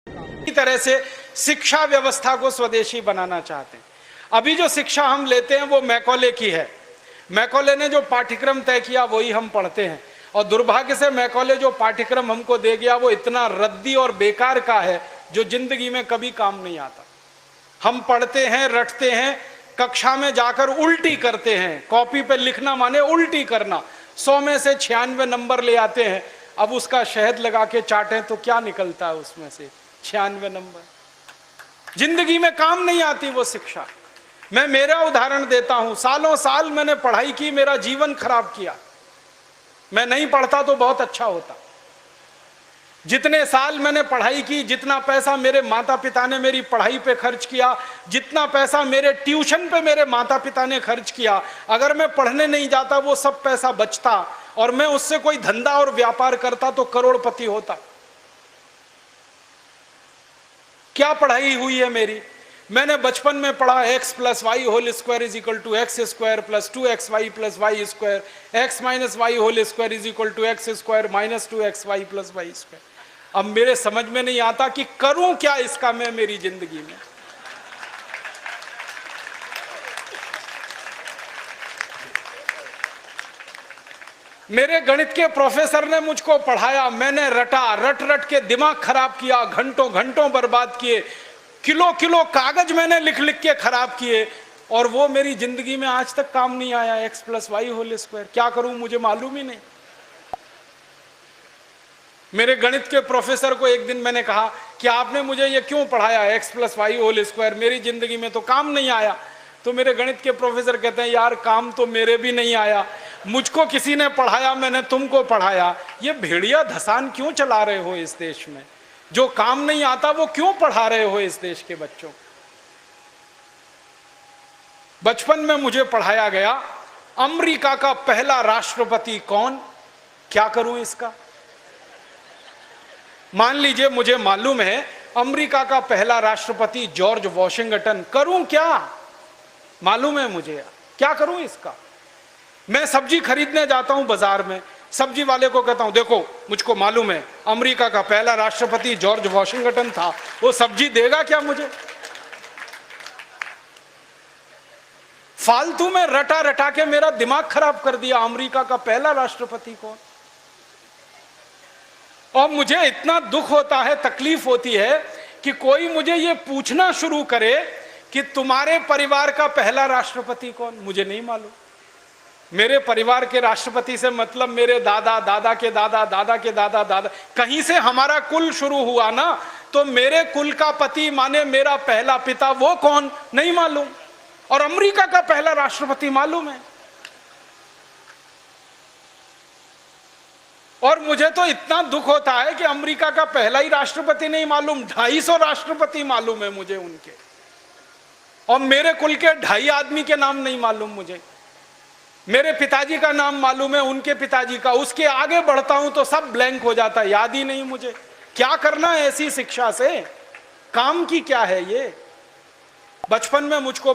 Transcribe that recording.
इसी तरह से शिक्षा व्यवस्था को स्वदेशी बनाना चाहते हैं। अभी जो शिक्षा हम लेते हैं वो मैकॉले की है। मैकॉले ने जो पाठ्यक्रम तय किया वही हम पढ़ते हैं, और दुर्भाग्य से मैकॉले जो पाठ्यक्रम हमको दे गया वो इतना रद्दी और बेकार का है जो जिंदगी में कभी काम नहीं आता। हम पढ़ते हैं, रटते हैं, कक्षा में जाकर उल्टी करते हैं। कॉपी पे लिखना माने उल्टी करना। 100 में से 96 नंबर ले आते हैं। अब उसका शहद लगा के चाटें तो क्या निकलता है उसमें से? 96 नंबर। जिंदगी में काम नहीं आती वो शिक्षा। मैं मेरा उदाहरण देता हूं, सालों साल मैंने पढ़ाई की, मेरा जीवन खराब किया। मैं नहीं पढ़ता तो बहुत अच्छा होता। जितने साल मैंने पढ़ाई की, जितना पैसा मेरे माता पिता ने मेरी पढ़ाई पे खर्च किया, जितना पैसा मेरे ट्यूशन पे मेरे माता पिता ने खर्च किया, अगर मैं पढ़ने नहीं जाता वो सब पैसा बचता और मैं उससे कोई धंधा और व्यापार करता तो करोड़पति होता। क्या पढ़ाई हुई है मेरी? मैंने बचपन में पढ़ा x + y whole square is equal to x square plus 2xy plus y square, x minus y whole square is equal to x square minus 2xy plus y square. अब मेरे समझ में नहीं आता कि करूं क्या इसका मैं मेरी जिंदगी में। मेरे गणित के प्रोफेसर ने मुझको पढ़ाया, मैंने रटा, रट रट के दिमाग खराब किया, घंटों घंटों बर्बाद किए, किलो किलो कागज मैंने लिख लिख के खराब किए, और वो मेरी जिंदगी में आज तक काम नहीं आया। x + y होल स्क्वायर क्या करूं मुझे मालूम ही नहीं। मेरे गणित के प्रोफेसर को एक दिन मैंने कहा कि आपने मुझे ये क्यों पढ़ाया x + y होल स्क्वायर, मेरी जिंदगी में तो काम नहीं आया। तो मेरे गणित के प्रोफेसर कहते हैं, यार काम तो मेरे भी नहीं आया, मुझको किसी ने पढ़ाया, मैंने तुमको पढ़ाया। ये भेड़िया धसान क्यों चला रहे हो इस देश में? जो काम नहीं आता वो क्यों पढ़ा रहे हो इस देश के बच्चों? बचपन में मुझे पढ़ाया गया अमेरिका का पहला राष्ट्रपति कौन, क्या करूं इसका? मान लीजिए मुझे मालूम है अमेरिका का पहला राष्ट्रपति जॉर्ज वॉशिंगटन, करूं क्या? मालूम है मुझे, क्या करूं इसका? मैं सब्जी खरीदने जाता हूं बाजार में, सब्जी वाले को कहता हूं देखो मुझको मालूम है अमेरिका का पहला राष्ट्रपति जॉर्ज वॉशिंगटन था, वो सब्जी देगा क्या मुझे? फालतू में रटा रटा के मेरा दिमाग खराब कर दिया। अमेरिका का पहला राष्ट्रपति कौन? और मुझे इतना दुख होता है, तकलीफ होती है कि कोई मुझे ये पूछना शुरू करे कि तुम्हारे परिवार का पहला राष्ट्रपति कौन? मुझे नहीं मालूम। मेरे परिवार के राष्ट्रपति से मतलब मेरे दादा, दादा के दादा, दादा के दादा, दादा, कहीं से हमारा कुल शुरू हुआ ना, तो मेरे कुल का पति माने मेरा पहला पिता, वो कौन नहीं मालूम। और अमेरिका का पहला राष्ट्रपति मालूम है। और मुझे तो इतना दुख होता है कि अमेरिका का पहला ही राष्ट्रपति नहीं मालूम, 250 राष्ट्रपति मालूम है मुझे उनके, और मेरे कुल के 2.5 आदमी के नाम नहीं मालूम मुझे। मेरे पिताजी का नाम मालूम है, उनके पिताजी का, उसके आगे बढ़ता हूं तो सब ब्लैंक हो जाता है, याद ही नहीं मुझे। क्या करना है ऐसी शिक्षा से? काम की क्या है ये? बचपन में मुझको